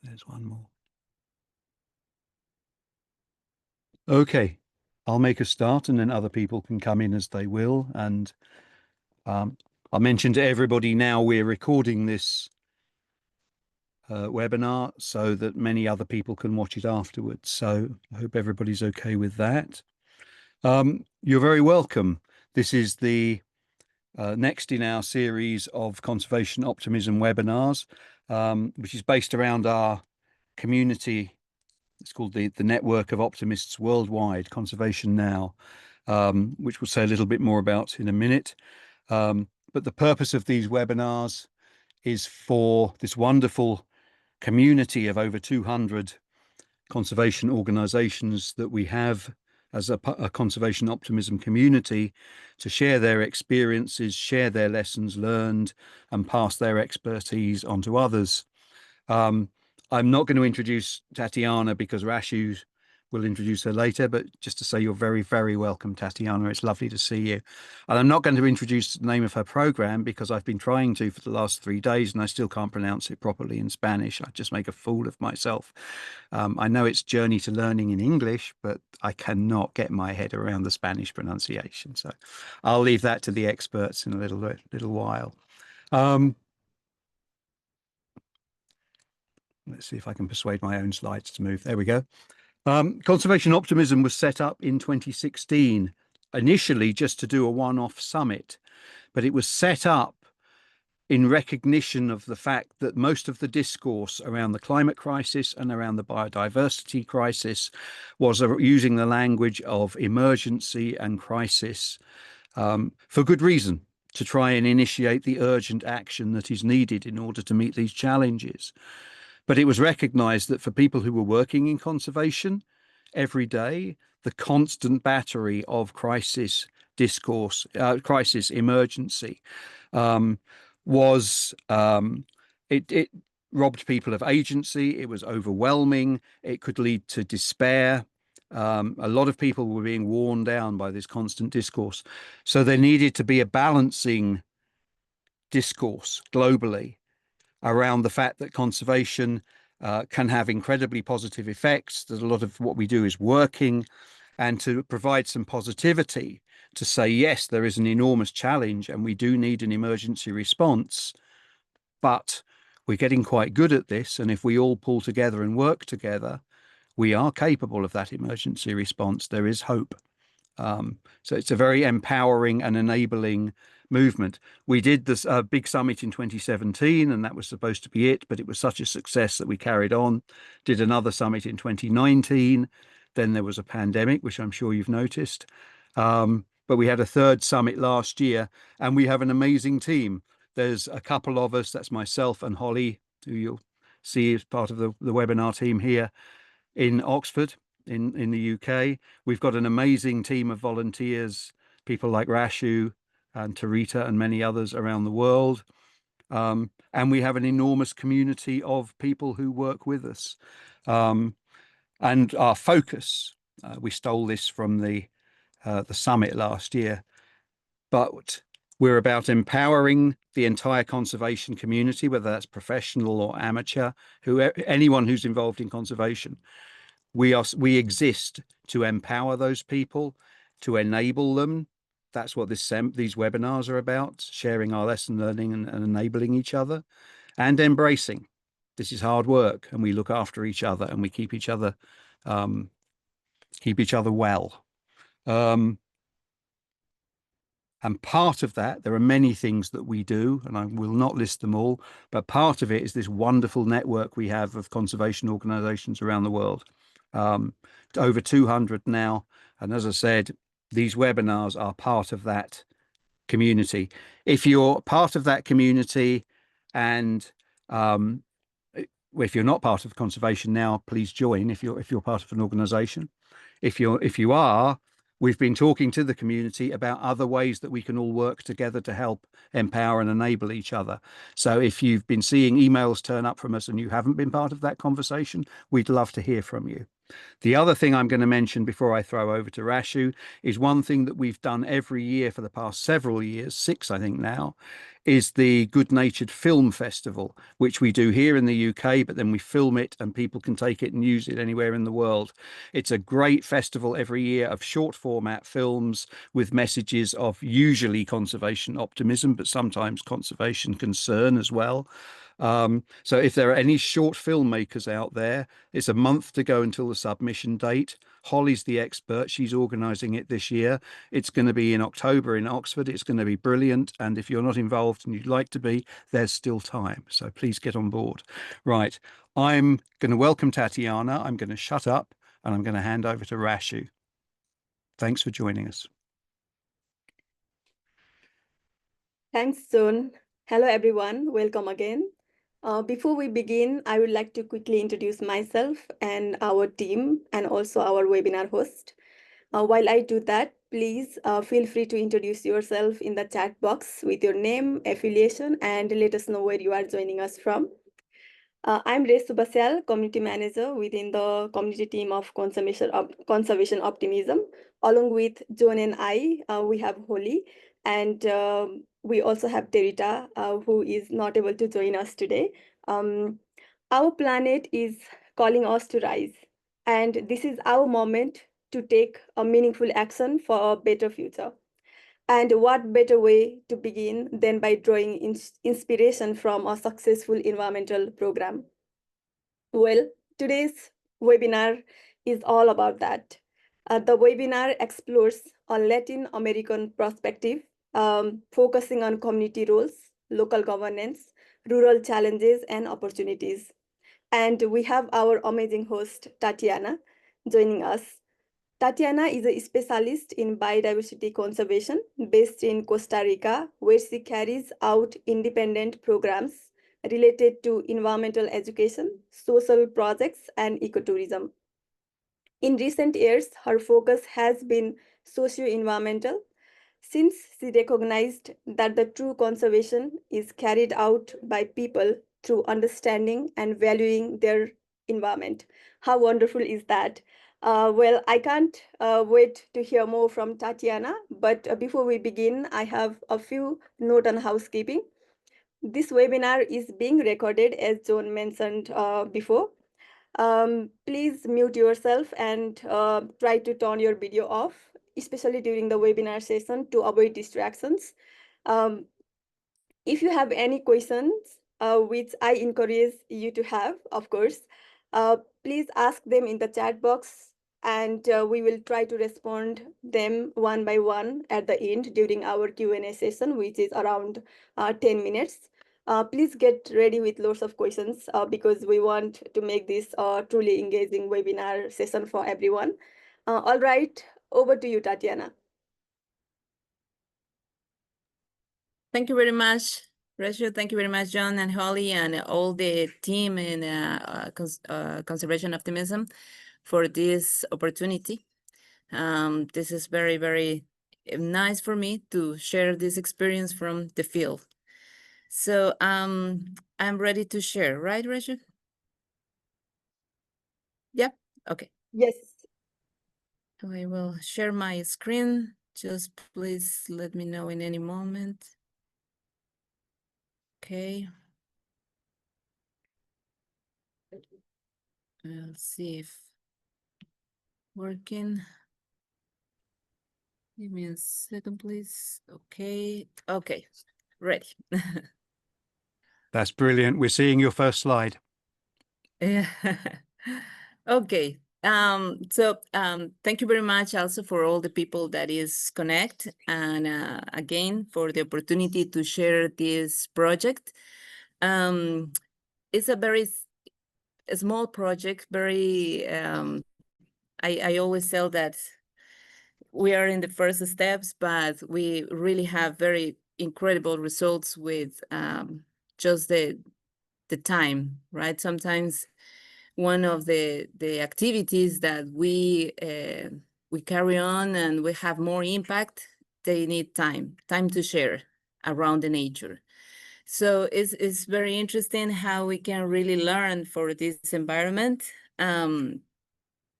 There's one more. Okay, I'll make a start and then other people can come in as they will. And um, I'll mention to everybody now we're recording this webinar so that many other people can watch it afterwards. So I hope everybody's okay with that. You're very welcome. This is the next in our series of conservation optimism webinars, which is based around our community. It's called the Network of Optimists Worldwide, Conservation Now, which we'll say a little bit more about in a minute. But the purpose of these webinars is for this wonderful community of over 200 conservation organizations that we have as a conservation optimism community to share their experiences, share their lessons learned, and pass their expertise on to others. I'm not going to introduce Tatiana because Rashu will introduce her later, but just to say you're very, very welcome, Tatiana. It's lovely to see you. And I'm not going to introduce the name of her program because I've been trying to for the last 3 days and I still can't pronounce it properly in Spanish. I just make a fool of myself. I know it's Journey to Learning in English, but I cannot get my head around the Spanish pronunciation. So I'll leave that to the experts in a little while. Let's see if I can persuade my own slides to move. There we go. Conservation Optimism was set up in 2016, initially just to do a one-off summit, but it was set up in recognition of the fact that most of the discourse around the climate crisis and around the biodiversity crisis was using the language of emergency and crisis for good reason, to try and initiate the urgent action that is needed in order to meet these challenges. But it was recognized that for people who were working in conservation every day, the constant battery of crisis discourse, crisis emergency, was it robbed people of agency. It was overwhelming. It could lead to despair. A lot of people were being worn down by this constant discourse. So there needed to be a balancing discourse globally around the fact that conservation can have incredibly positive effects, that a lot of what we do is working, and to provide some positivity to say, yes, there is an enormous challenge and we do need an emergency response, but we're getting quite good at this. And if we all pull together and work together, we are capable of that emergency response. There is hope. So it's a very empowering and enabling movement. We did this big summit in 2017 and that was supposed to be it, but it was such a success that we carried on, did another summit in 2019. Then there was a pandemic, which I'm sure you've noticed. But we had a third summit last year and we have an amazing team. There's a couple of us, that's myself and Holly, who you'll see as part of the webinar team here in Oxford, in the UK. We've got an amazing team of volunteers, people like Rashu and Tarita and many others around the world. And we have an enormous community of people who work with us. And our focus, we stole this from the summit last year, but we're about empowering the entire conservation community, whether that's professional or amateur, anyone who's involved in conservation. We exist to empower those people, to enable them. That's what these webinars are about, sharing our lesson learning and enabling each other, and embracing. This is hard work, and we look after each other, and we keep each other well. And part of that, there are many things that we do, and I will not list them all, but part of it is this wonderful network we have of conservation organizations around the world. Over 200 now. And as I said, these webinars are part of that community. If you're part of that community and if you're not part of conservation now, please join if you're part of an organization. If you are, we've been talking to the community about other ways that we can all work together to help empower and enable each other. So if you've been seeing emails turn up from us and you haven't been part of that conversation, we'd love to hear from you. The other thing I'm going to mention before I throw over to Rashu is one thing that we've done every year for the past several years, 6, I think now, is the Good Natured Film Festival, which we do here in the UK, but then we film it and people can take it and use it anywhere in the world. It's a great festival every year of short format films with messages of usually conservation optimism, but sometimes conservation concern as well. So if there are any short filmmakers out there, it's a month to go until the submission date. Holly's the expert. She's organising it this year. It's going to be in October in Oxford. It's going to be brilliant. And if you're not involved and you'd like to be, there's still time. So please get on board. Right. I'm going to welcome Tatiana. I'm going to shut up and I'm going to hand over to Rashu. Thanks for joining us. Thanks, John. Hello, everyone. Welcome again. Before we begin, I would like to quickly introduce myself and our team and also our webinar host. While I do that, please feel free to introduce yourself in the chat box with your name, affiliation, and let us know where you are joining us from. I'm Resu Basel, Community Manager within the community team of Conservation Optimism. Along with John and I, we have Holly, and we also have Terita, who is not able to join us today. Our planet is calling us to rise, and this is our moment to take a meaningful action for a better future. And what better way to begin than by drawing inspiration from a successful environmental program? Well, today's webinar is all about that. The webinar explores a Latin American perspective, focusing on community roles, local governance, rural challenges, and opportunities. And we have our amazing host, Tatiana, joining us. Tatiana is a specialist in biodiversity conservation based in Costa Rica, where she carries out independent programs related to environmental education, social projects, and ecotourism. In recent years, her focus has been socio-environmental, since she recognized that the true conservation is carried out by people through understanding and valuing their environment. How wonderful is that? Well, I can't wait to hear more from Tatiana, but before we begin, I have a few notes on housekeeping. This webinar is being recorded, as John mentioned before. Please mute yourself and try to turn your video off, especially during the webinar session, to avoid distractions. If you have any questions, which I encourage you to have, of course, please ask them in the chat box, and we will try to respond them one by one at the end during our Q&A session, which is around 10 minutes. Please get ready with lots of questions because we want to make this a truly engaging webinar session for everyone. All right, over to you, Tatiana. Thank you very much, Rachel. Thank you very much, John and Holly and all the team in Conservation Optimism for this opportunity. This is very, very nice for me to share this experience from the field. So I'm ready to share, right, Rachel? Yep. Okay. Yes. I will share my screen. Just please let me know in any moment. Okay. I'll see if working. Give me a second, please. Okay. Okay. Ready. That's brilliant. We're seeing your first slide. Yeah. Okay. So thank you very much also for all the people that is connect and again for the opportunity to share this project. It's a very small project, very I always tell that we are in the first steps, but we really have very incredible results with just the time, right? Sometimes one of the activities that we carry on and we have more impact, they need time to share around the nature. So it's very interesting how we can really learn for this environment.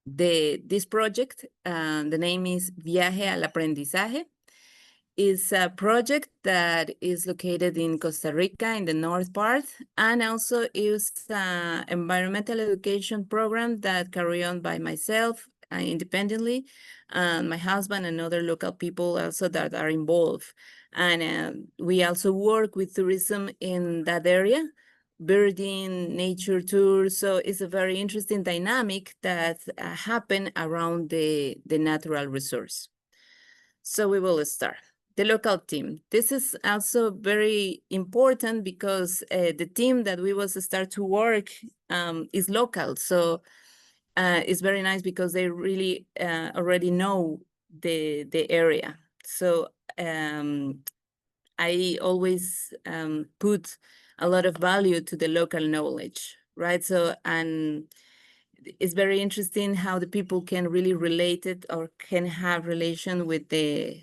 this project, the name is Viaje al Aprendizaje. Is a project that is located in Costa Rica in the north part, and also is an environmental education program that carry on by myself independently, and my husband and other local people also that are involved. And we also work with tourism in that area, birding, nature tours. So it's a very interesting dynamic that happen around the natural resource. So we will start. The local team. This is also very important because the team that we will start to work is local. So it's very nice because they really already know the area. So I always put a lot of value to the local knowledge, right? So, and it's very interesting how the people can really relate it or can have relation with the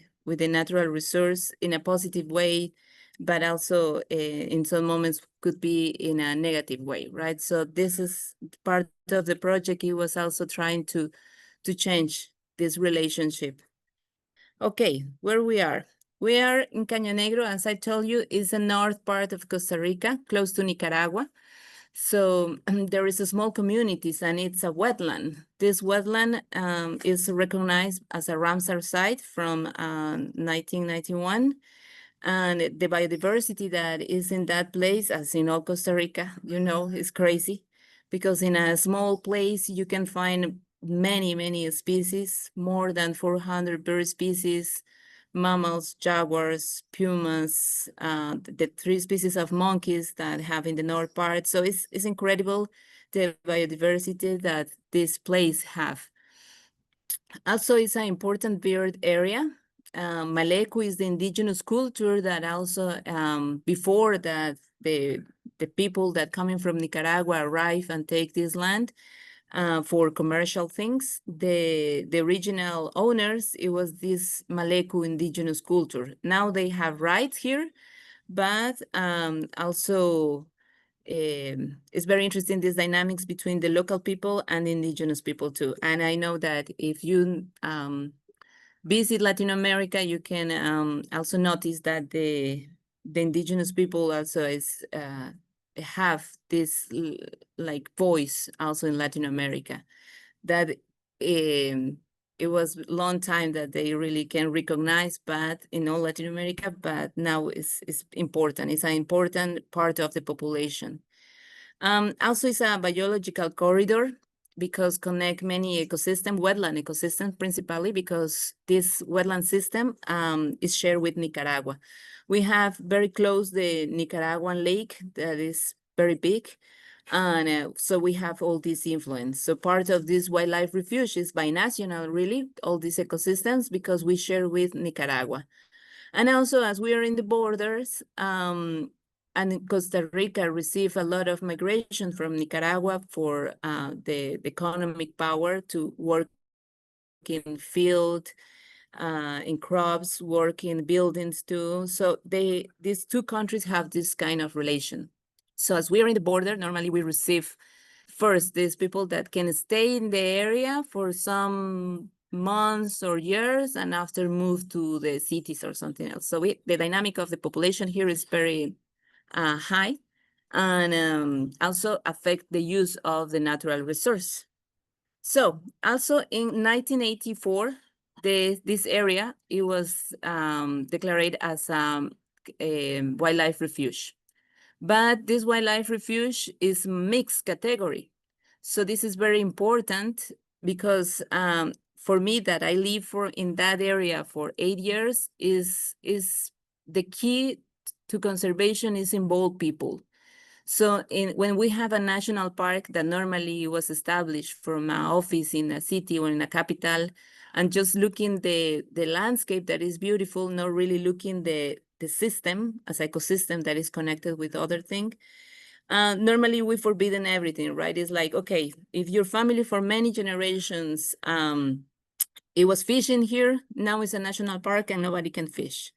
natural resource in a positive way, but also in some moments could be in a negative way, right? So this is part of the project. It was also trying to change this relationship. Okay, where we are. We are in Caño Negro, as I told you, is the north part of Costa Rica, close to Nicaragua. So there is a small communities and it's a wetland. This wetland is recognized as a Ramsar site from 1991. And the biodiversity that is in that place, as in all Costa Rica, you know, is crazy. Because in a small place, you can find many, many species, more than 400 bird species, mammals, jaguars, pumas, the 3 species of monkeys that have in the north part. So it's incredible the biodiversity that this place have. Also, it's an important bird area. Maleku is the indigenous culture that also, before that, the people that coming from Nicaragua arrive and take this land, for commercial things. The original owners, it was this Maleku indigenous culture. Now they have rights here, but also it's very interesting, this dynamics between the local people and the indigenous people too. And I know that if you visit Latin America, you can also notice that the indigenous people also is have this like voice also in Latin America, that it was a long time that they really can recognize, but in all Latin America, but now it's important. It's an important part of the population. Also, it's a biological corridor because connect many ecosystem, wetland ecosystem principally, because this wetland system is shared with Nicaragua. We have very close the Nicaraguan lake that is very big. And so we have all this influence. So part of this wildlife refuge is binational, really, all these ecosystems, because we share with Nicaragua. And also, as we are in the borders, and Costa Rica receive a lot of migration from Nicaragua for the economic power to work in field, in crops, work in buildings too. So these 2 countries have this kind of relation. So as we are in the border, normally we receive first these people that can stay in the area for some months or years and after move to the cities or something else. So the dynamic of the population here is very high, and also affect the use of the natural resource. So also in 1984, this area, it was declared as a wildlife refuge. But this wildlife refuge is mixed category. So this is very important because for me that I live in that area for 8 years is the key to conservation is involve people. So when we have a national park that normally was established from an office in a city or in a capital, and just looking the landscape that is beautiful, not really looking the system as ecosystem that is connected with other thing. Normally we forbidden everything, right? It's like, okay, if your family for many generations, it was fishing here, now it's a national park and nobody can fish.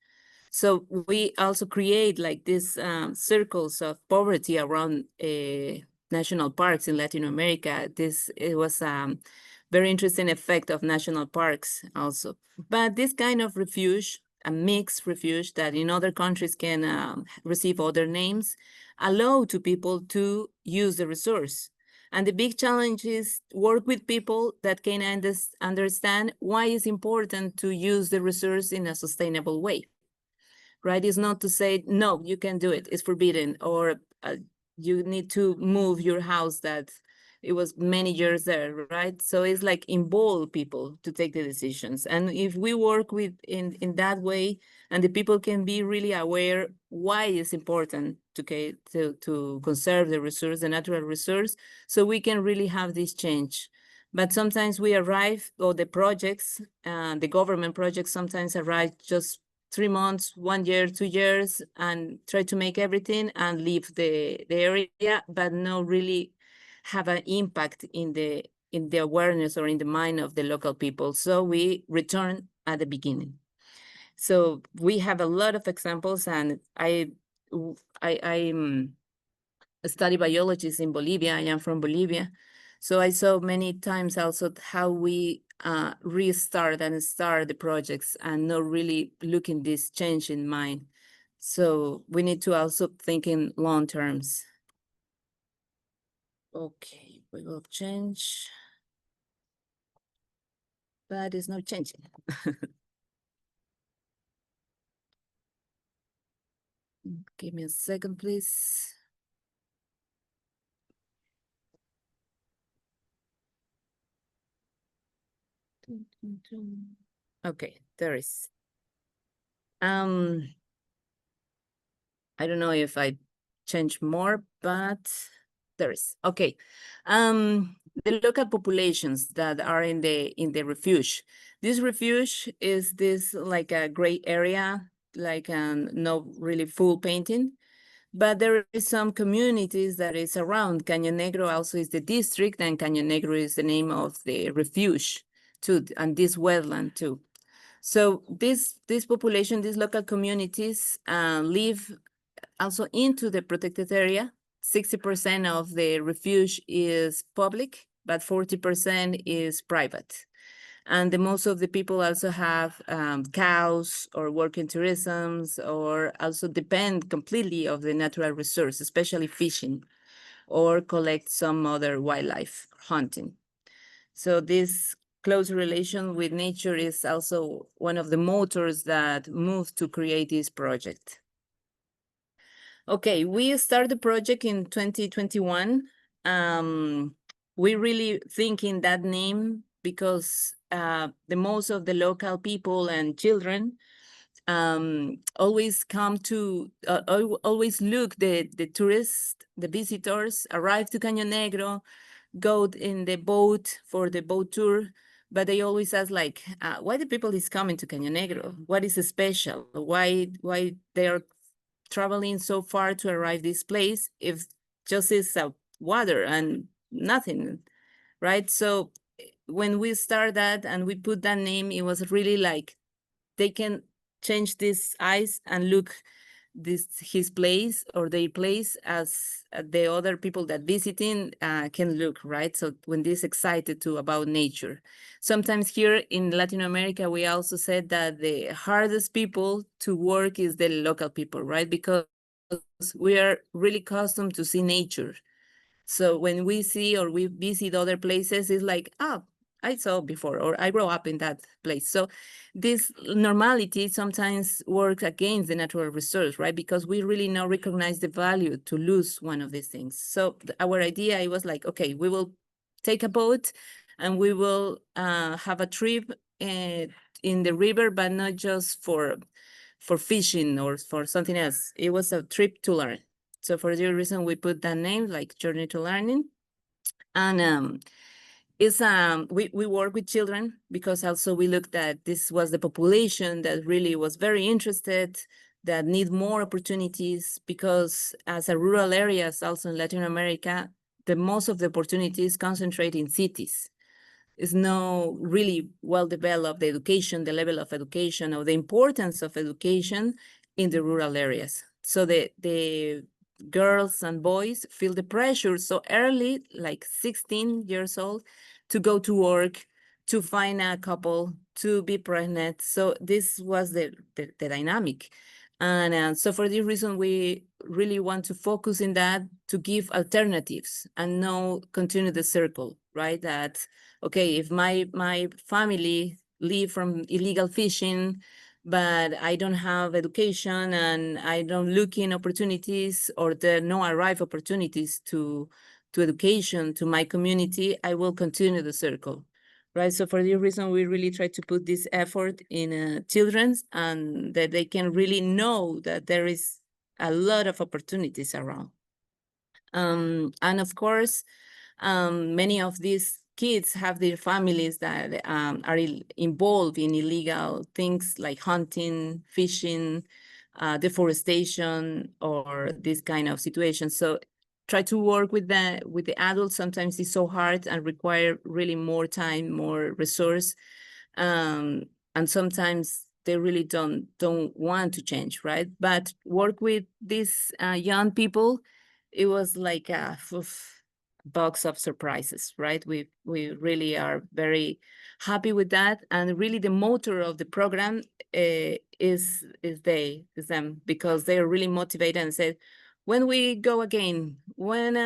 So we also create like these circles of poverty around national parks in Latin America. It was very interesting effect of national parks also. But this kind of refuge, a mixed refuge that in other countries can receive other names, allow to people to use the resource. And the big challenge is work with people that can understand why it's important to use the resource in a sustainable way, right? It's not to say, no, you can't do it, it's forbidden, or you need to move your house that it was many years there, right? So it's like involve people to take the decisions. And if we work with in that way, and the people can be really aware why it's important to conserve the resource, the natural resource, so we can really have this change. But sometimes we arrive, or the projects, the government projects sometimes arrive just 3 months, 1 year, 2 years, and try to make everything and leave the area, but not really have an impact in the awareness or in the mind of the local people. So we return at the beginning. So we have a lot of examples, and I study biologists in Bolivia. I am from Bolivia. So I saw many times also how we restart and start the projects and not really looking this change in mind. So we need to also think in long terms. Okay, we will change, but it's not changing. Give me a second, please. Okay, there is. I don't know if I change more, but there is. Okay. The local populations that are in the refuge. This refuge is this like a gray area, like no really full painting, but there is some communities that is around. Caño Negro also is the district, and Caño Negro is the name of the refuge too, and this wetland too. So this population, these local communities live also into the protected area. 60% of the refuge is public, but 40% is private. And the most of the people also have cows or work in tourism, or also depend completely of the natural resource, especially fishing, or collect some other wildlife, hunting. So this close relation with nature is also one of the motors that moved to create this project. Okay, we started the project in 2021. We really think in that name because the most of the local people and children always come to, always look, the tourists, the visitors arrive to Caño Negro, go in the boat for the boat tour, but they always ask like, why the people is coming to Caño Negro? What is special? Why they are traveling so far to arrive this place if just is water and nothing, right? So when we start that and we put that name, it was really like they can change this eyes and look his place or their place as the other people that visiting can look, right? So when they're excited too about nature. Sometimes here in Latin America, we also said that the hardest people to work is the local people, right? Because we are really accustomed to see nature. So when we see or we visit other places, it's like, oh, I saw before, or I grew up in that place. So this normality sometimes works against the natural resource, right? Because we really not recognize the value to lose one of these things. So our idea, it was like, okay, we will take a boat and we will have a trip in the river, but not just for fishing or for something else. It was a trip to learn. So for the reason we put that name, like Journey to Learning. And we work with children because also we looked at this was the population that really was very interested, that need more opportunities, because as a rural areas also in Latin America, the most of the opportunities concentrate in cities. It's no really well developed education, the level of education or the importance of education in the rural areas. So the girls and boys feel the pressure so early, like 16 years old, to go to work, to find a couple, to be pregnant. So this was the dynamic. And so for this reason, we really want to focus in that, to give alternatives and no continue the circle, right? That, okay, if my family live from illegal fishing, but I don't have education and I don't look in opportunities, or there no arrive opportunities to education, to my community, I will continue the circle. Right, so for this reason, we really try to put this effort in children, and that they can really know that there is a lot of opportunities around. And of course, many of these kids have their families that are involved in illegal things like hunting, fishing, deforestation, or this kind of situations. So try to work with the adults. Sometimes it's so hard and require really more time, more resource, and sometimes they really don't want to change, right? But work with these young people, it was like a box of surprises, right? We really are very happy with that, and really the motor of the program is them, because they are really motivated and said, when we go again, when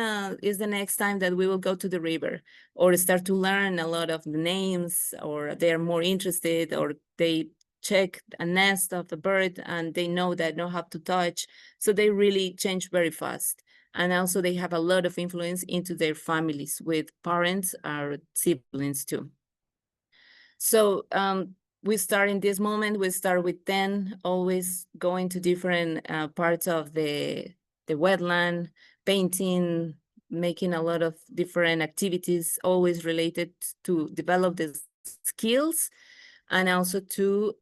is the next time that we will go to the river, or start to learn a lot of the names, or they are more interested, or they check a nest of a bird and they know that don't have to touch. So they really change very fast. And also they have a lot of influence into their families with parents or siblings too. So we start in this moment, we start with 10, always going to different parts of the wetland, painting, making a lot of different activities, always related to develop the skills, and also to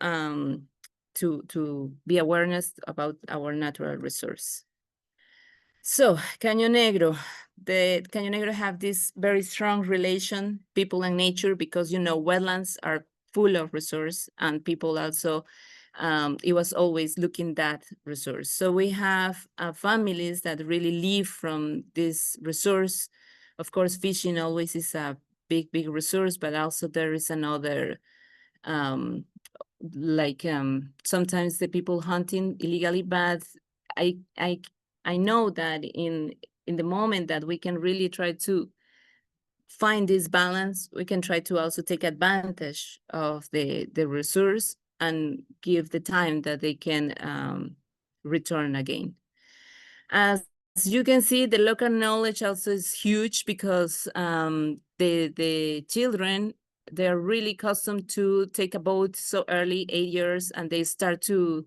be awareness about our natural resource. So Caño Negro, the Caño Negro have this very strong relation, people and nature, because, you know, wetlands are full of resource, and people also, it was always looking that resource. So we have families that really live from this resource. Of course, fishing always is a big resource, but also there is another, sometimes the people hunting illegally, but I know that in the moment that we can really try to find this balance, we can try to also take advantage of the resource and give the time that they can return again. As you can see, the local knowledge also is huge, because the children, they're really accustomed to take a boat so early, 8 years, and they start to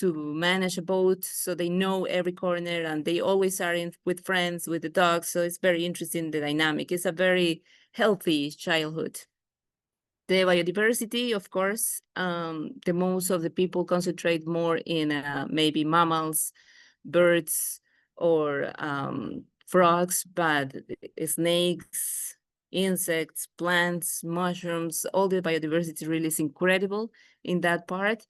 manage a boat, so they know every corner, and they always are in with friends, with the dogs. So it's very interesting, the dynamic. It's a very healthy childhood. The biodiversity, of course, the most of the people concentrate more in maybe mammals, birds, or frogs, but snakes, insects, plants, mushrooms, all the biodiversity really is incredible in that part.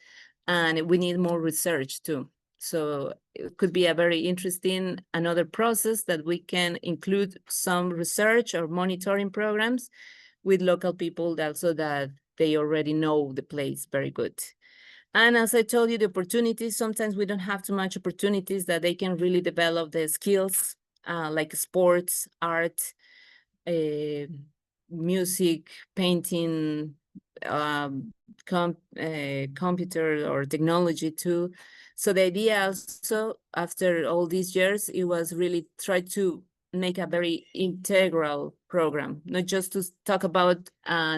And we need more research too. So it could be a very interesting, another process that we can include some research or monitoring programs with local people, so that they already know the place very good. And as I told you, the opportunities, sometimes we don't have too much opportunities that they can really develop the skills, like sports, art, music, painting, computer or technology too. So the idea also, after all these years, it was really try to make a very integral program, not just to talk about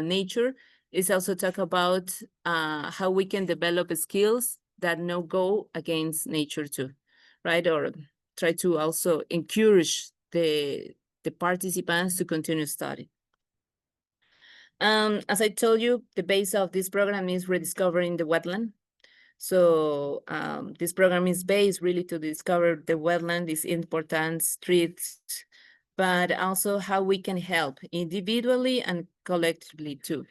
nature, it's also talk about how we can develop skills that no go against nature too, right? Or try to also encourage the participants to continue study. As I told you, the base of this program is rediscovering the wetland. So this program is based really to discover the wetland, its important streets, but also how we can help individually and collectively too.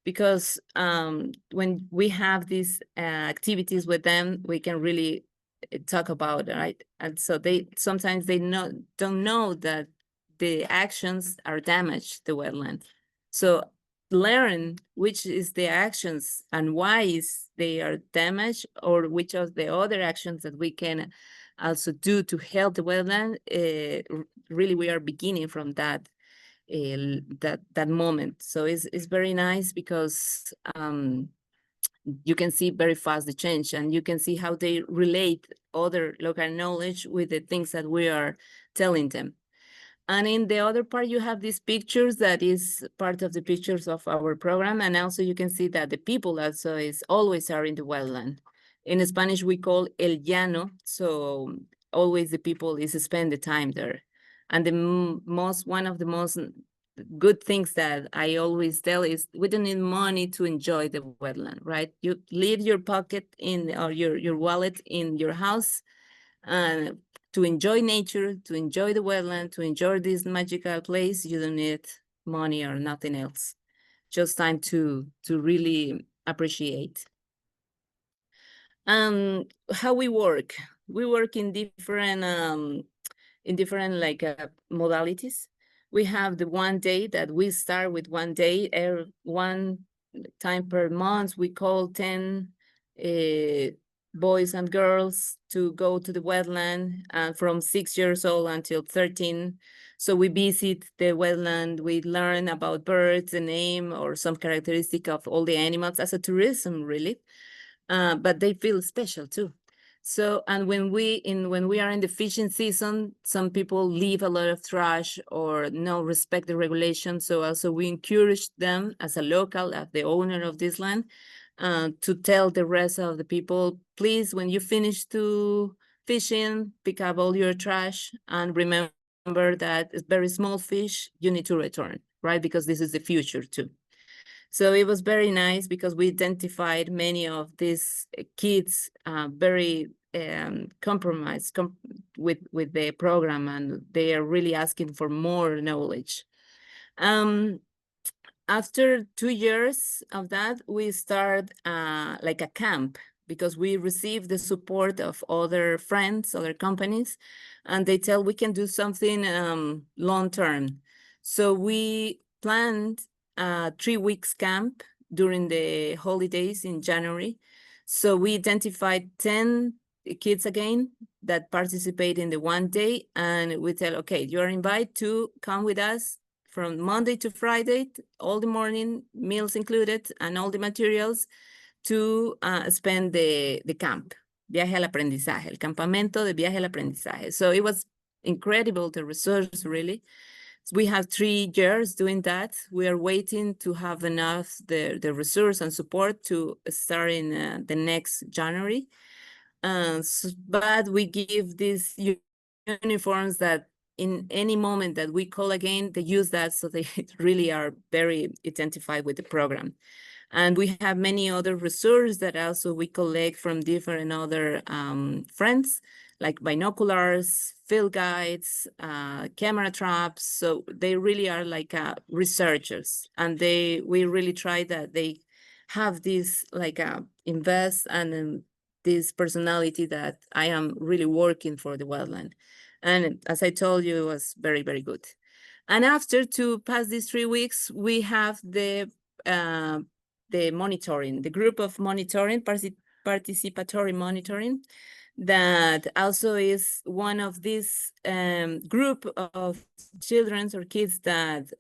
Because when we have these activities with them, we can really talk about it, right? And so they sometimes they don't know that the actions are damage the wetland. So learn which is the actions and why is they are damaged, or which of the other actions that we can also do to help the wetland. Really, we are beginning from that that moment. So it's very nice because you can see very fast the change, and you can see how they relate other local knowledge with the things that we are telling them. And in the other part, you have these pictures that is part of the pictures of our program. And also you can see that the people also is always are in the wildland. In Spanish, we call el llano. So always the people is spend the time there. And one of the most good things that I always tell is we don't need money to enjoy the wetland, right? You leave your pocket in, or your wallet in your house, and to enjoy nature, to enjoy the wetland, to enjoy this magical place, you don't need money or nothing else. Just time to really appreciate. How we work. We work in different like modalities. We have the one day that we start with one day, one time per month. We call 10 boys and girls to go to the wetland from 6 years old until 13. So we visit the wetland, we learn about birds, the name or some characteristic of all the animals as a tourism, really. But they feel special too. So, and when we are in the fishing season, some people leave a lot of trash or no respect the regulations. So also we encourage them as a local, as the owner of this land, to tell the rest of the people, please, when you finish to fishing, pick up all your trash and remember that it's very small fish, you need to return, right? Because this is the future too. So it was very nice because we identified many of these kids very compromised with the program, and they are really asking for more knowledge. After 2 years of that, we start like a camp, because we receive the support of other friends, other companies, and they tell we can do something long-term. So we planned a 3 weeks camp during the holidays in January. So we identified 10 kids again that participate in the one day, and we tell, okay, you are invited to come with us from Monday to Friday, all the morning, meals included, and all the materials to spend the camp, Viaje al Aprendizaje, el campamento de Viaje al Aprendizaje. So it was incredible, the results, really. We have 3 years doing that. We are waiting to have enough the resource and support to start in the next January. But we give these uniforms that in any moment that we call again, they use that, so they really are very identified with the program. And we have many other resources that also we collect from different other friends, like binoculars, field guides, camera traps. So they really are like researchers, and we really try that they have this like invest and this personality that I am really working for the wildland. And as I told you, it was very, very good. And after to pass these 3 weeks, we have the monitoring, the group of monitoring, participatory monitoring, that also is one of these group of children or kids that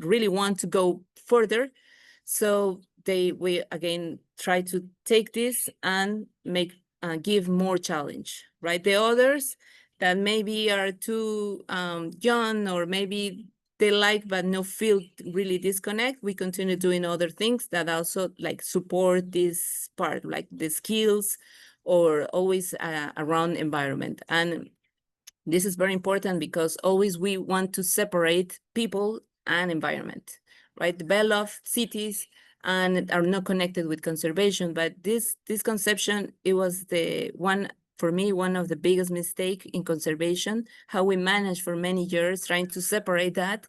really want to go further. So we again try to take this and give more challenge, right? The others that maybe are too young, or maybe they like but no feel really disconnect, we continue doing other things that also like support this part, like the skills or always around environment. And this is very important because always we want to separate people and environment, right? Develop cities and are not connected with conservation. But this conception, it was for me, one of the biggest mistakes in conservation, how we managed for many years trying to separate that.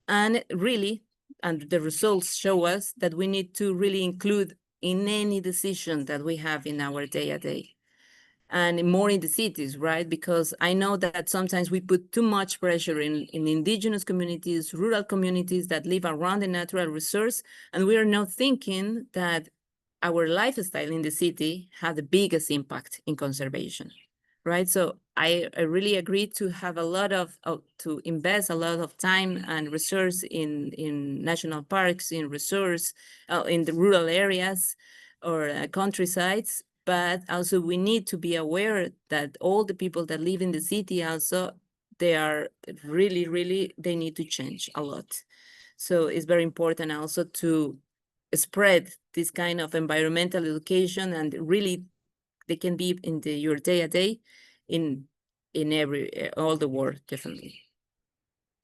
And really, and the results show us that we need to really include in any decision that we have in our day-to-day. and more in the cities, right? Because I know that sometimes we put too much pressure in indigenous communities, rural communities that live around the natural resource, and we are not thinking that our lifestyle in the city had the biggest impact in conservation, right? So I really agree to have a lot to invest a lot of time and resource in national parks, in resource, in the rural areas or countrysides. But also we need to be aware that all the people that live in the city also, they are really, they need to change a lot. So it's very important also to spread this kind of environmental education, and really they can be in your day-to-day in all the world, definitely.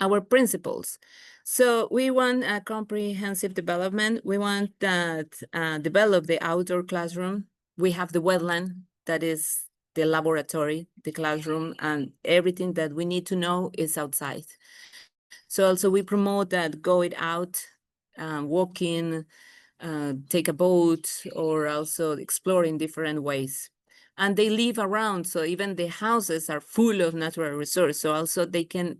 Our principles. So we want a comprehensive development. We want that develop the outdoor classroom. We have the wetland, that is the laboratory, the classroom, and everything that we need to know is outside. So also we promote that going out, walking, take a boat, or also explore in different ways. And they live around, so even the houses are full of natural resources. So also they can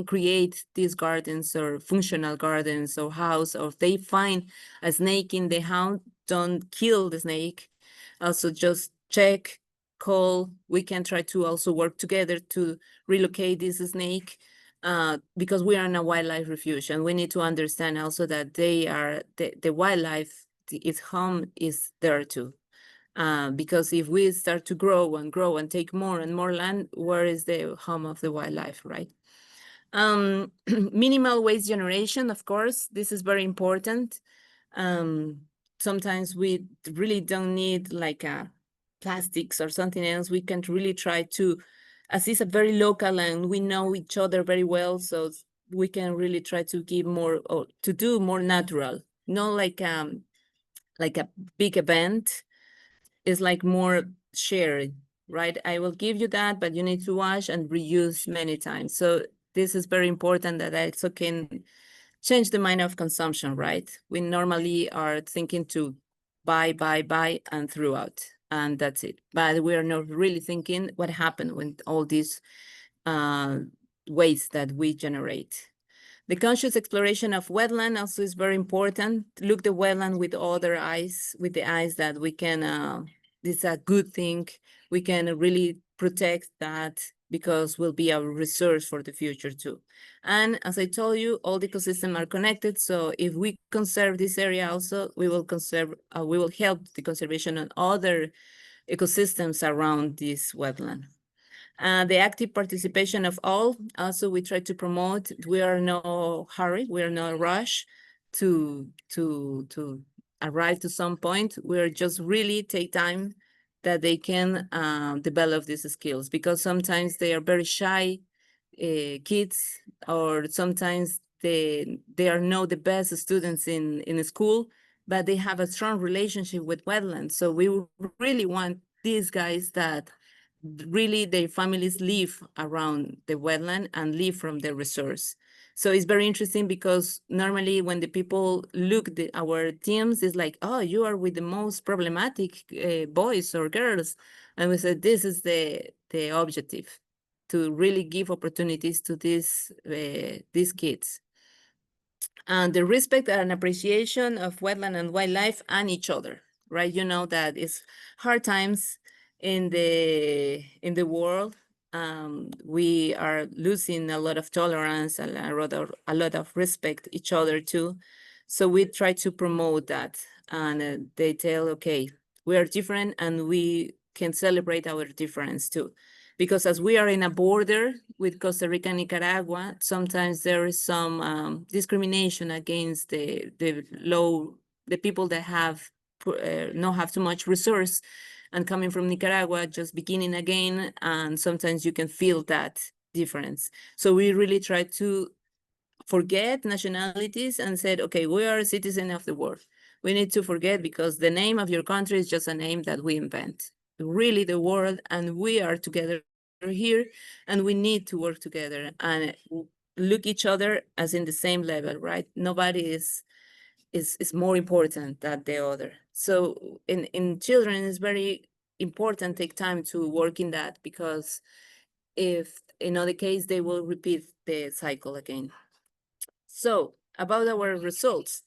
create these gardens or functional gardens or house, or if they find a snake in the house, don't kill the snake. Also just check, call. We can try to also work together to relocate this snake. Because we are in a wildlife refuge, and we need to understand also that they are the wildlife, its home is there too. Because if we start to grow and take more and more land, where is the home of the wildlife, right? Minimal waste generation, of course, this is very important. Sometimes we really don't need like plastics or something else. We can really try to, as it's a very local and we know each other very well, so we can really try to give more, or to do more natural, not like a big event. It's like more shared, right? I will give you that, but you need to wash and reuse many times. So this is very important, that I also can change the mind of consumption, right? We normally are thinking to buy, and throw out, and that's it. But we are not really thinking what happened with all these waste that we generate. The conscious exploration of wetland also is very important. Look the wetland with other eyes, with the eyes that we can, this is a good thing. We can really protect that, because will be a resource for the future too. And as I told you, all the ecosystems are connected. So if we conserve this area also, we will help the conservation of other ecosystems around this wetland. The active participation of all, also we try to promote. We are no hurry, we are no rush to arrive to some point. We're just really take time that they can develop these skills, because sometimes they are very shy kids, or sometimes they are not the best students in school, but they have a strong relationship with wetlands. So we really want these guys that really their families live around the wetland and live from the resource. So it's very interesting, because normally when the people look at our teams, it's like, oh, you are with the most problematic boys or girls. And we said, this is the objective, to really give opportunities to these kids. And the respect and appreciation of wetland and wildlife and each other, right? You know that it's hard times in the world. We are losing a lot of tolerance, a lot of respect each other too. So we try to promote that, and they tell, okay, we are different and we can celebrate our difference too. Because as we are in a border with Costa Rica and Nicaragua, sometimes there is some discrimination against the people that have not have too much resource, and coming from Nicaragua, just beginning again, and sometimes you can feel that difference. So we really try to forget nationalities and said, okay, we are a citizen of the world. We need to forget, because the name of your country is just a name that we invent. Really the world, and we are together here, and we need to work together and look each other as in the same level, right? Nobody is more important than the other. So in children, it's very important take time to work in that, because if in other case, they will repeat the cycle again. So about our results,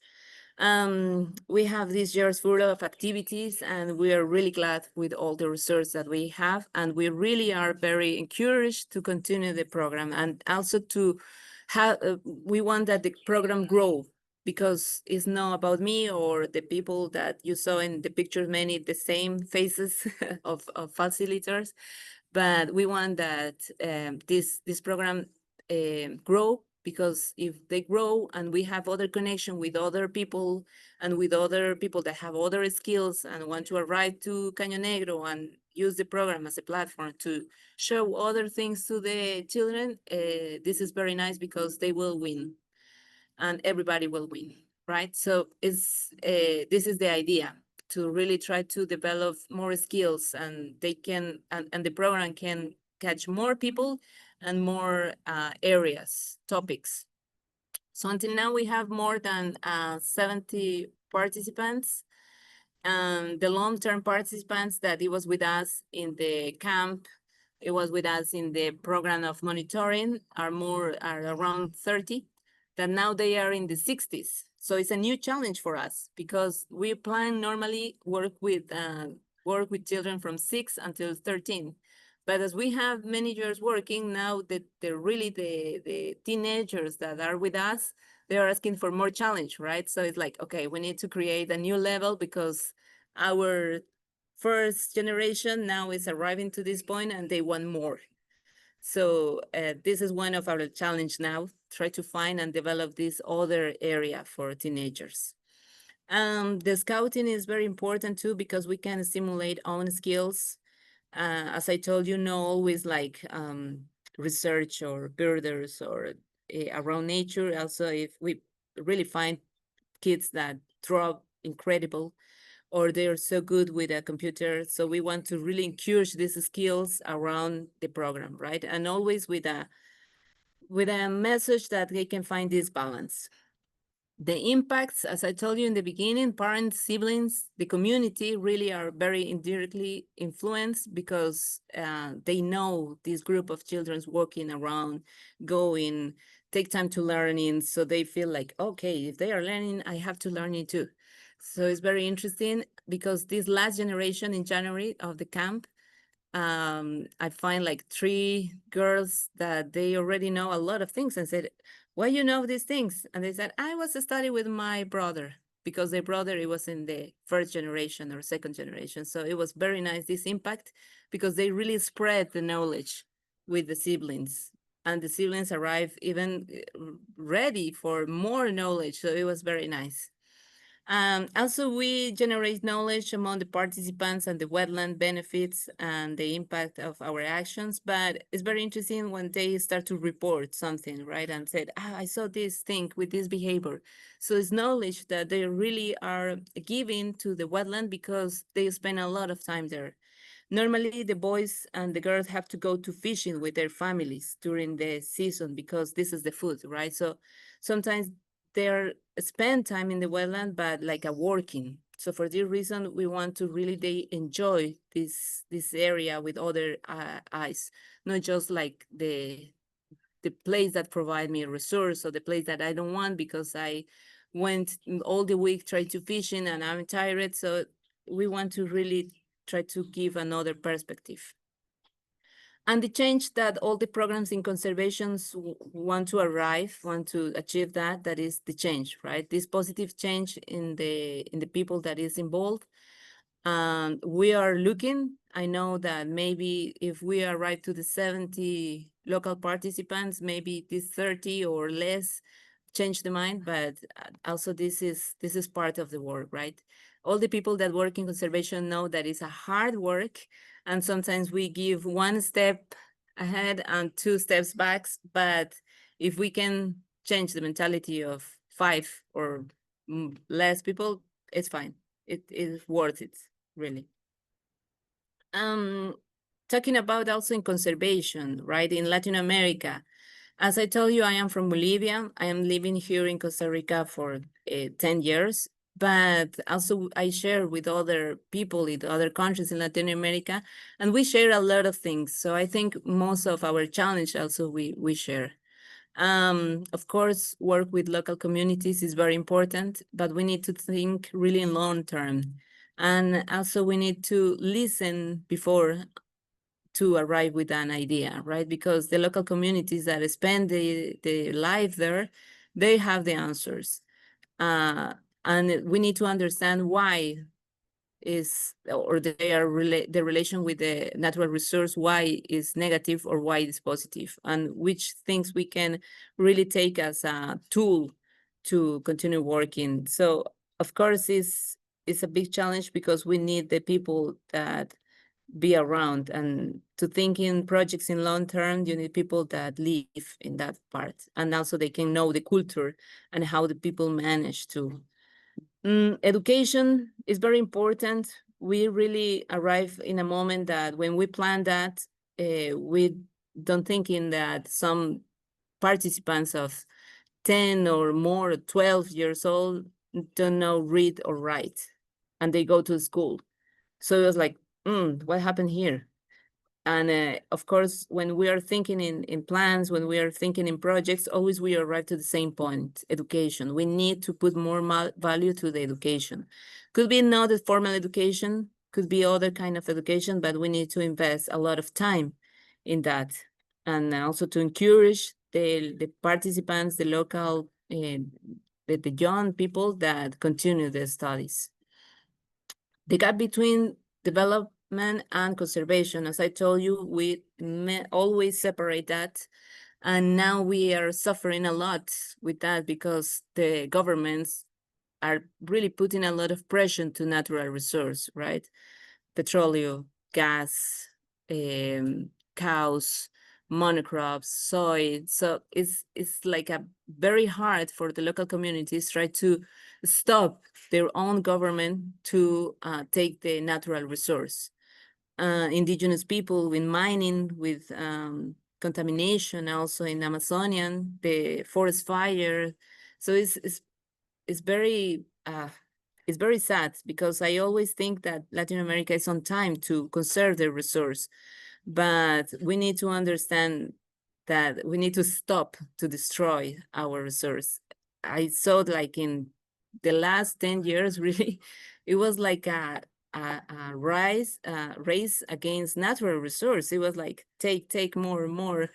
we have this year's full of activities, and we are really glad with all the results that we have, and we really are very encouraged to continue the program, and also to have, we want that the program grow, because it's not about me or the people that you saw in the pictures, many the same faces of facilitators, but we want that this program grow, because if they grow and we have other connection with other people and with other people that have other skills and want to arrive to Caño Negro and use the program as a platform to show other things to the children, this is very nice, because they will win and everybody will win, right? So this is the idea, to really try to develop more skills, and they can, and the program can catch more people and more areas, topics. So until now, we have more than 70 participants. The long-term participants that it was with us in the camp, it was with us in the program of monitoring, are around 30, that now they are in the 60s. So it's a new challenge for us, because we plan normally work with children from 6 until 13. But as we have many years working now, that they're really the teenagers that are with us, they are asking for more challenge, right? So it's like, okay, we need to create a new level, because our first generation now is arriving to this point and they want more. So this is one of our challenge now, try to find and develop this other area for teenagers. The scouting is very important too, because we can stimulate own skills. As I told you, not always like research or birders or around nature. Also, if we really find kids that draw incredible, or they're so good with a computer. So we want to really encourage these skills around the program, right? And always with a message that they can find this balance. The impacts, as I told you in the beginning, parents, siblings, the community really are very indirectly influenced, because they know this group of children walking around, going, take time to learning. So they feel like, okay, if they are learning, I have to learn it too. So it's very interesting, because this last generation in January of the camp, I find like 3 girls that they already know a lot of things, and said, why you know these things? And they said, I was studying with my brother, because their brother, it was in the first generation or second generation. So it was very nice, this impact, because they really spread the knowledge with the siblings, and the siblings arrived even ready for more knowledge. So it was very nice. Also, we generate knowledge among the participants and the wetland benefits and the impact of our actions. But it's very interesting when they start to report something, right? And said, I saw this thing with this behavior. So it's knowledge that they really are giving to the wetland, because they spend a lot of time there. Normally, the boys and the girls have to go to fishing with their families during the season, because this is the food, right? So sometimes they're spend time in the wetland, but like a working. So for this reason, we want to really they enjoy this area with other eyes, not just like the place that provide me a resource, or the place that I don't want, because I went all the week trying to fishing and I'm tired. So we want to really try to give another perspective. And the change that all the programs in conservations want to achieve, that is the change, right? This positive change in the people that is involved. We are looking, I know that maybe if we arrive to the 70 local participants, maybe this 30 or less change the mind, but also this is part of the work, right? All the people that work in conservation know that it's a hard work, and sometimes we give 1 step ahead and 2 steps back. But if we can change the mentality of 5 or less people, it's fine. It is worth it, really. Talking about also in conservation, right? In Latin America, as I told you, I am from Bolivia. I am living here in Costa Rica for 10 years. but also I share with other people in other countries in Latin America, and we share a lot of things. So I think most of our challenge also we share. Of course, work with local communities is very important, but we need to think really in long term. And also we need to listen before to arrive with an idea, right? Because the local communities that spend the life there, they have the answers. And we need to understand why is, or they are the relation with the natural resource, why is negative or why is positive, and which things we can really take as a tool to continue working. So of course it's a big challenge because we need the people that be around, and to think in projects in long term, you need people that live in that part, and also they can know the culture and how the people manage to. Education is very important. We really arrive in a moment that when we plan that, we don't think in that some participants of 10 or more, 12 years old don't know read or write, and they go to school. So it was like, what happened here? And of course, when we are thinking in plans, when we are thinking in projects, always we arrive to the same point, education. We need to put more value to the education. Could be not a formal education, could be other kind of education, but we need to invest a lot of time in that. And also to encourage the participants, the local, the young people that continue their studies. The gap between development and conservation, as I told you, we always separate that. And now we are suffering a lot with that because the governments are really putting a lot of pressure to natural resource, right? Petroleum, gas, cows, monocrops, soy. So it's like a very hard for the local communities try to stop their own government to take the natural resource. Indigenous people with mining, with contamination, also in Amazonian, the forest fire. So it's very sad because I always think that Latin America is on time to conserve the resource, but we need to understand that we need to stop to destroy our resource. I saw like in the last 10 years, really, it was like a race against natural resource. It was like take more and more.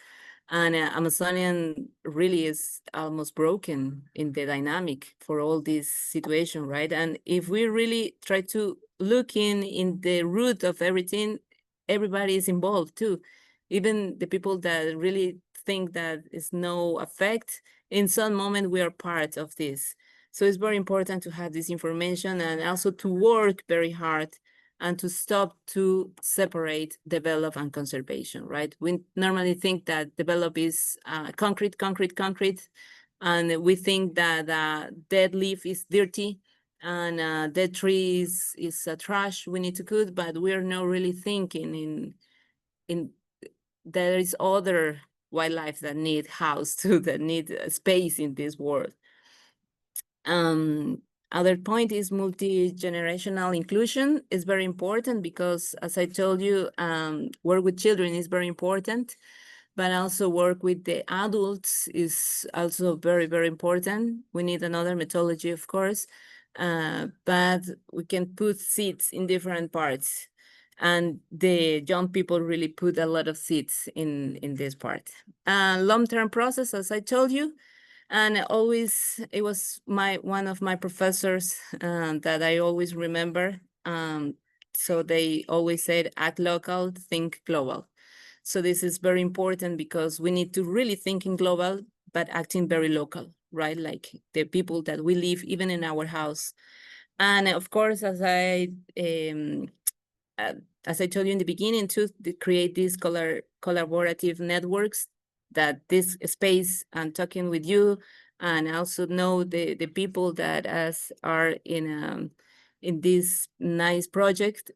And Amazonian really is almost broken in the dynamic for all this situation, right? And if we really try to look in the root of everything, everybody is involved too. Even the people that really think that is no effect, in some moment we are part of this. So it's very important to have this information and also to work very hard and to stop to separate develop and conservation, right? We normally think that develop is concrete, and we think that dead leaf is dirty and dead trees is trash we need to cut, but we are not really thinking in there is other wildlife that need house too, that need space in this world. Other point is multi-generational inclusion is very important because, as I told you, work with children is very important, but also work with the adults is also very, very important. We need another methodology, of course, but we can put seeds in different parts. And the young people really put a lot of seeds in this part. Long-term process, as I told you, and always it was one of my professors that I always remember. So they always said, act local, think global. So this is very important because we need to really think in global, but acting very local, right? Like the people that we live even in our house. And of course, as I told you in the beginning, to create these collaborative networks, that this space and talking with you and also know the people that are in this nice project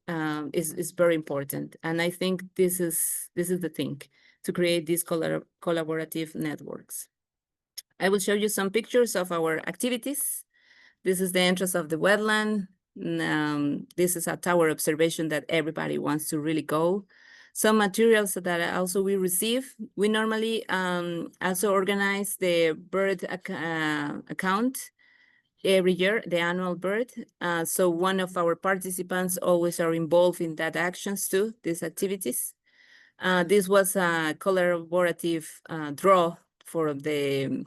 is very important. And I think this is the thing, to create these collaborative networks. I will show you some pictures of our activities. This is the entrance of the wetland. This is a tower observation that everybody wants to really go. Some materials that also we receive. We normally also organize the bird account every year, the annual bird. So one of our participants always are involved in that actions too, these activities. This was a collaborative draw for the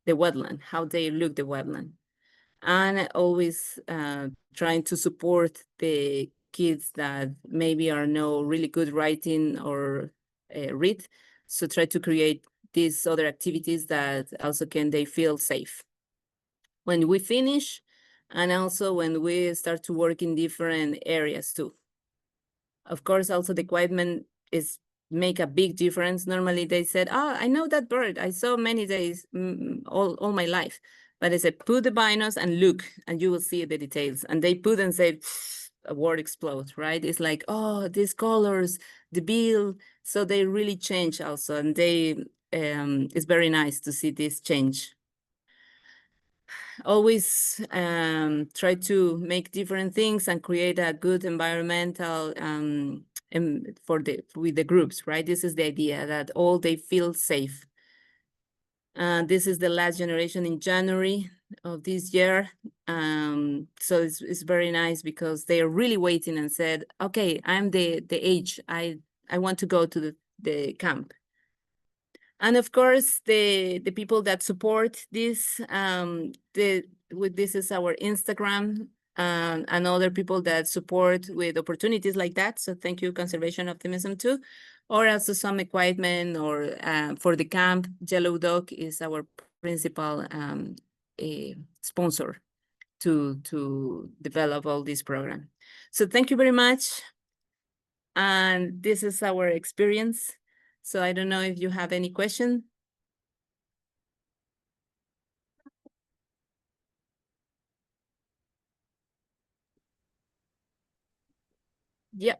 wetland, how they look the wetland. And always trying to support the kids that maybe are no really good writing or read. So try to create these other activities that also can they feel safe. When we finish, and also when we start to work in different areas too. Of course, also the equipment is make a big difference. Normally they said, oh, I know that bird. I saw many days, all my life. But I said, put the binos and look, and you will see the details. And they put and said, a word explodes, right? It's like, oh, these colors, the bill. So they really change also. And they, it's very nice to see this change. Always try to make different things and create a good environmental with the groups, right? This is the idea that all they feel safe. This is the last generation in January of this year. So it's very nice because they are really waiting and said, okay, I'm the age, I want to go to the camp. And of course, the people that support this, this is our Instagram, and other people that support with opportunities like that. So thank you, Conservation Optimism too. Or also some equipment or for the camp, Yellow Dog is our principal sponsor to develop all this program. So thank you very much. And this is our experience. So I don't know if you have any question. Yeah,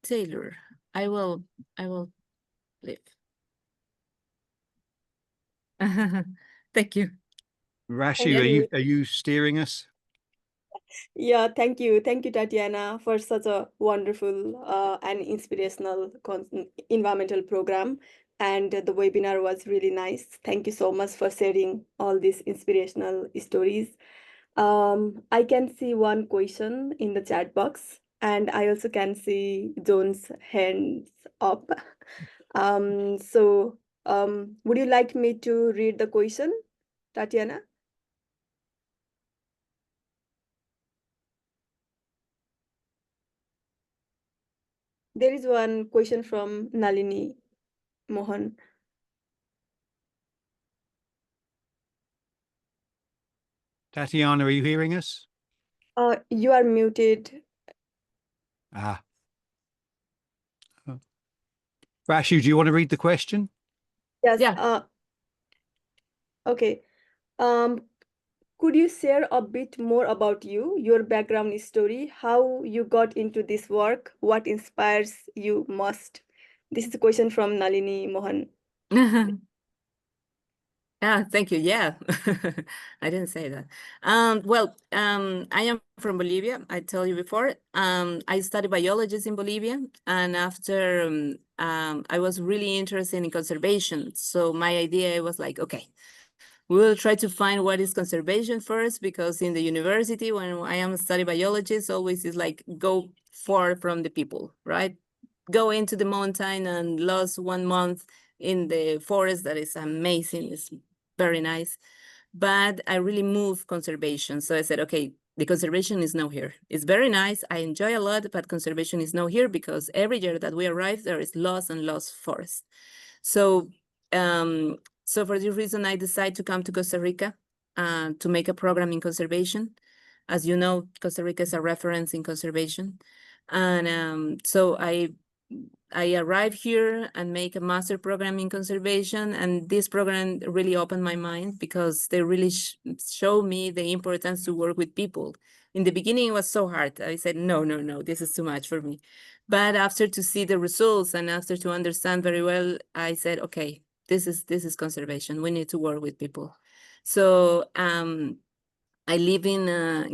Taylor, I will leave. Thank you. Rashu, are you steering us? Yeah, thank you, Tatiana, for such a wonderful and inspirational environmental program. And the webinar was really nice. Thank you so much for sharing all these inspirational stories. I can see one question in the chat box, and I also can see John's hands up. Would you like me to read the question, Tatiana? There is one question from Nalini Mohan. Tatiana, are you hearing us? You are muted. Ah. Rashu, do you want to read the question? Yes. Yeah. Okay. Could you share a bit more about you, your background story, how you got into this work, what inspires you most? This is a question from Nalini Mohan. Yeah, thank you. Yeah, I didn't say that. I am from Bolivia. I told you before. I studied biology in Bolivia, and after I was really interested in conservation. So my idea was like, okay, we'll try to find what is conservation first, because in the university, when I am studying biology, it's always is like go far from the people, right? Go into the mountain and lose 1 month in the forest. That is amazing. It's very nice. But I really moved conservation. So I said, okay, the conservation is now here. It's very nice. I enjoy a lot, but conservation is now here because every year that we arrive, there is loss and lost forest. So, so for this reason, I decided to come to Costa Rica to make a program in conservation. As you know, Costa Rica is a reference in conservation. And so I arrived here and make a master program in conservation, and this program really opened my mind because they really show me the importance to work with people. In the beginning, it was so hard. I said, no, this is too much for me. But after to see the results and after to understand very well, I said, okay, this is conservation. We need to work with people. So I live in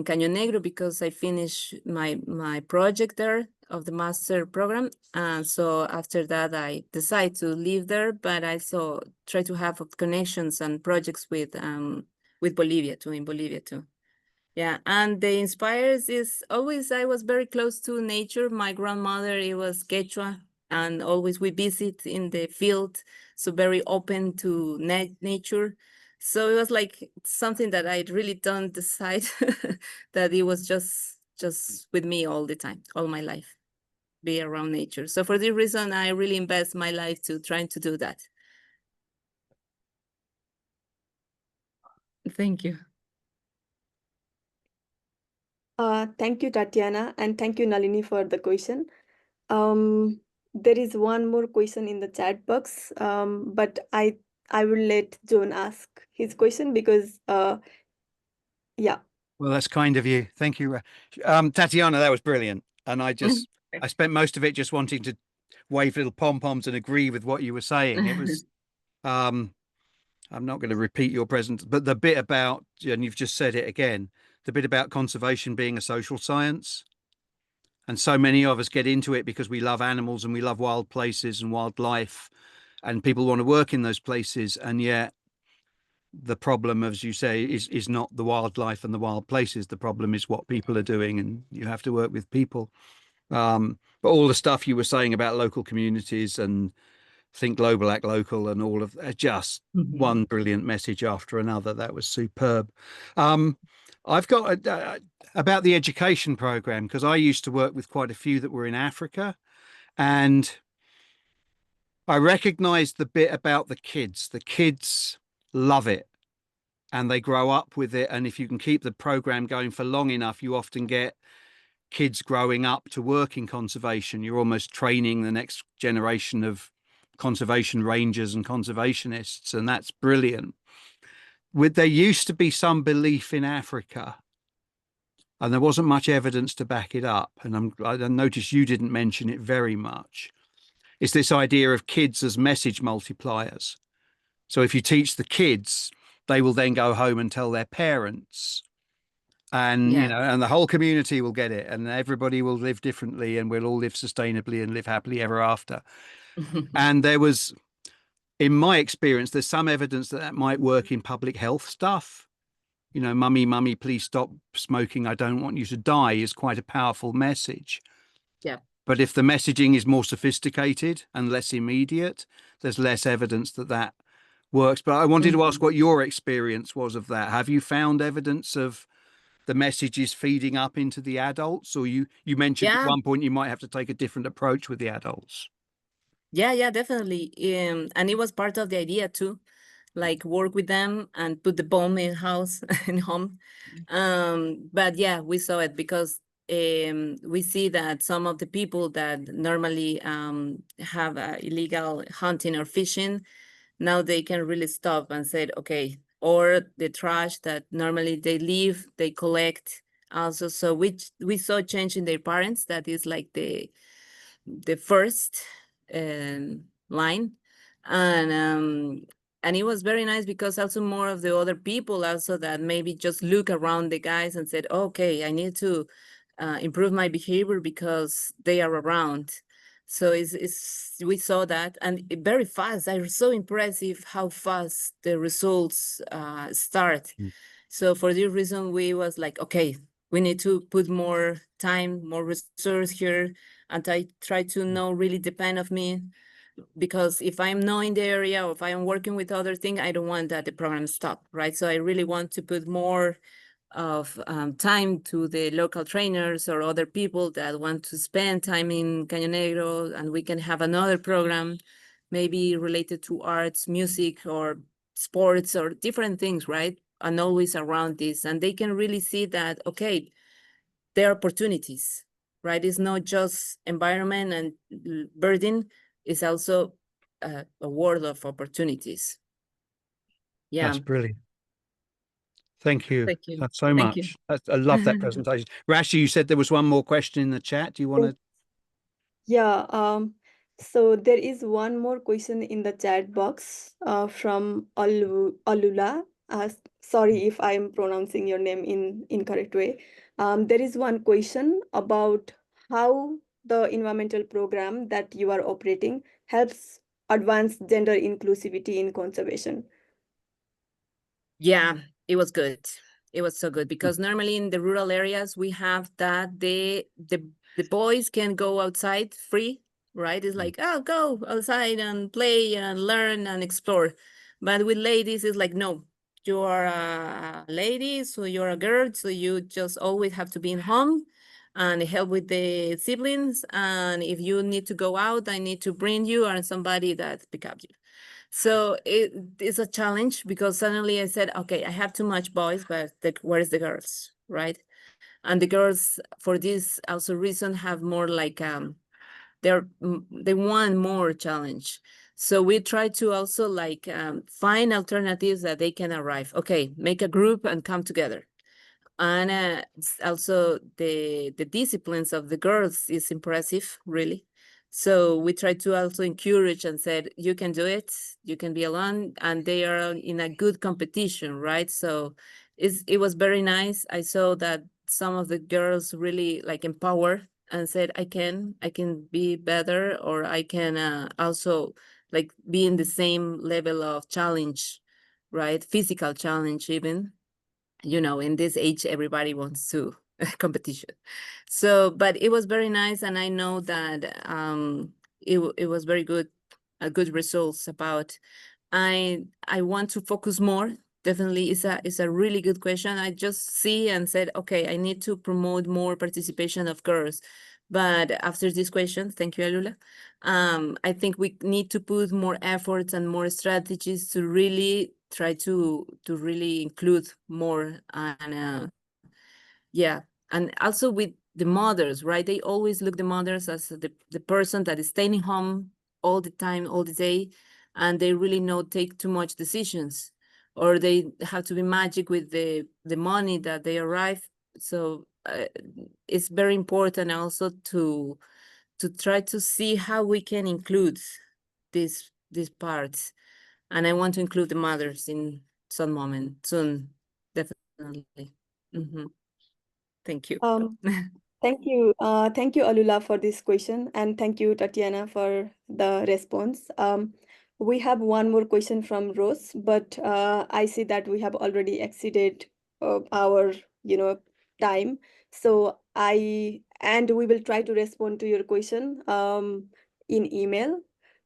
Caño Negro because I finished my project there of the master program. And so after that, I decided to live there, but I also try to have connections and projects with Bolivia too, in Bolivia too. Yeah, and the inspires is always I was very close to nature. My grandmother, it was Quechua, and always we visit in the field, so very open to nature. So it was like something that I really don't decide that it was just with me all the time, all my life, be around nature. So for this reason, I really invest my life to trying to do that. Thank you. Thank you, Tatiana, and thank you, Nalini, for the question. There is one more question in the chat box, but I will let John ask his question because, yeah. Well, that's kind of you. Thank you. Tatiana, that was brilliant. And I spent most of it just wanting to wave little pom-poms and agree with what you were saying. It was, I'm not going to repeat your present, but the bit about, and you've just said it again, the bit about conservation being a social science. And so many of us get into it because we love animals and we love wild places and wildlife, and people want to work in those places. And yet the problem, as you say, is not the wildlife and the wild places. The problem is what people are doing, and you have to work with people. But all the stuff you were saying about local communities and think global, act local, and all of just one brilliant message after another. That was superb. I've got about the education program, because I used to work with quite a few that were in Africa, and I recognized the bit about the kids. The kids love it and they grow up with it. And if you can keep the program going for long enough, you often get kids growing up to work in conservation. You're almost training the next generation of conservation rangers and conservationists, and that's brilliant. There used to be some belief in Africa, and there wasn't much evidence to back it up. And I noticed you didn't mention it very much. It's this idea of kids as message multipliers. So if you teach the kids, they will then go home and tell their parents, and and the whole community will get it, and everybody will live differently, and we'll all live sustainably and live happily ever after. And there was, in my experience, there's some evidence that might work in public health stuff. Mummy, please stop smoking, I don't want you to die, is quite a powerful message. Yeah. But if the messaging is more sophisticated and less immediate, there's less evidence that works. But I wanted to ask what your experience was of that. Have you found evidence of the messages feeding up into the adults, or you mentioned at one point you might have to take a different approach with the adults? Yeah, definitely. And it was part of the idea too, like work with them and put the bomb in house in home. But yeah, we saw it because we see that some of the people that normally have illegal hunting or fishing, now they can really stop and say, okay, or the trash that normally they leave, they collect also. So we saw change in their parents. That is like the first line. And it was very nice because also more of the other people also that maybe just look around the guys and said, okay, I need to improve my behavior because they are around. So we saw that, and very fast. I was so impressive how fast the results start. So for this reason, we was like, okay, we need to put more time, more resource here, and I try to know really depend of me, because if I'm not in the area or if I'm working with other things, I don't want that the program stop, right? So I really want to put more of time to the local trainers or other people that want to spend time in Caño Negro, and we can have another program maybe related to arts, music, or sports, or different things, right? And always around this, and they can really see that, okay, there are opportunities, right? It's not just environment and burden, it's also a world of opportunities. Yeah. That's brilliant. Thank you. Thank you. That's so Thank much. I love that presentation. Rashi, you said there was one more question in the chat. Do you want to? Yeah, so there is one more question in the chat box from Alula. Sorry if I'm pronouncing your name in incorrect way. There is one question about how the environmental program that you are operating helps advance gender inclusivity in conservation. Yeah, it was good. It was so good because normally in the rural areas we have that the boys can go outside free, right? It's like, oh, go outside and play and learn and explore. But with ladies, it's like, no, you are a lady, so you're a girl, so you just always have to be in home and help with the siblings. And if you need to go out, I need to bring you or somebody that pick up you. So it is a challenge because suddenly I said, okay, I have too much boys, but where's the girls, right? And the girls, for this also reason, have more like they want more challenge. So we try to also like find alternatives that they can arrive. Okay, make a group and come together. And also the disciplines of the girls is impressive, really. So we try to also encourage and said, you can do it, you can be alone, and they are in a good competition, right? So it was very nice. I saw that some of the girls really like empower and said, I can be better, or I can also like be in the same level of challenge, right? Physical challenge even. You know, in this age, everybody wants to competition. So, but it was very nice. And I know that it was very good, good results about, I want to focus more. Definitely is a really good question. I just see and said, okay, I need to promote more participation of girls. But after this question, thank you, Alula. I think we need to put more efforts and more strategies to really try to really include more. And yeah, and also with the mothers, right? They always look the mothers as the person that is staying home all the time, all the day, and they really not take too much decisions, or they have to be magic with the money that they arrive. So it's very important also to try to see how we can include these parts. And I want to include the mothers in some moment soon, definitely. Thank you. Thank you. Thank you, Alula, for this question. And thank you, Tatiana, for the response. We have one more question from Rose, but I see that we have already exceeded our, time. So we will try to respond to your question in email.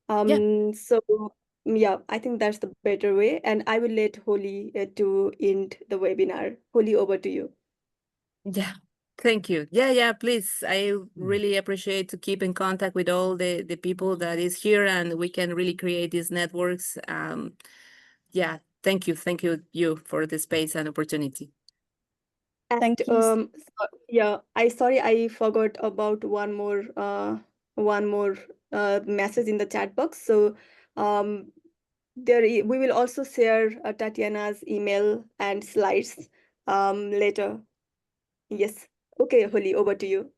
Yeah. So yeah, I think that's the better way. And I will let Holly to end the webinar. Holly, over to you. Yeah. Thank you. Yeah, please. I really appreciate to keep in contact with all the people that is here, and we can really create these networks. Yeah, thank you. Thank you for the space and opportunity. And yeah, I forgot about one more message in the chat box. So we will also share Tatiana's email and slides later. Yes. Okay, Holly, over to you.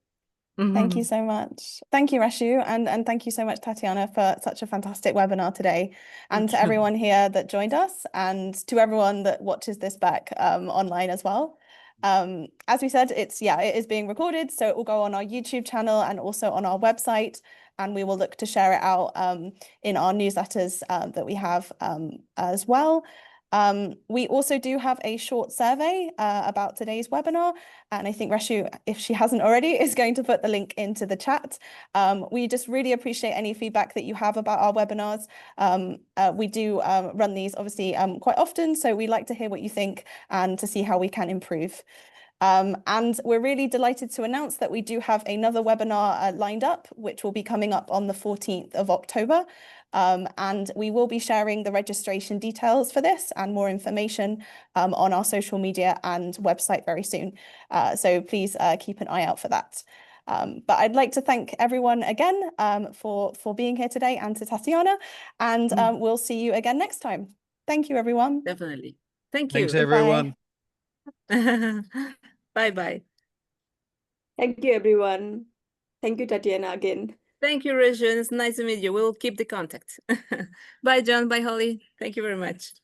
Thank you so much. Thank you, Rashu, and thank you so much, Tatiana, for such a fantastic webinar today, and to everyone here that joined us, and to everyone that watches this back online as well. As we said, it is being recorded, so it will go on our YouTube channel and also on our website, and we will look to share it out in our newsletters that we have as well. We also do have a short survey about today's webinar, and I think Rashu, if she hasn't already, is going to put the link into the chat. We just really appreciate any feedback that you have about our webinars. We do run these obviously quite often, so we like to hear what you think and to see how we can improve. And we're really delighted to announce that we do have another webinar lined up, which will be coming up on the 14th of October. And we will be sharing the registration details for this and more information on our social media and website very soon. So please keep an eye out for that. But I'd like to thank everyone again for being here today, and to Tatiana, and we'll see you again next time. Thank you, everyone. Definitely. Thank you. Thanks, everyone. Bye-bye. Thank you, everyone. Thank you, Tatiana, again. Thank you, Regina. It's nice to meet you. We'll keep the contact. Bye, John. Bye, Holly. Thank you very much.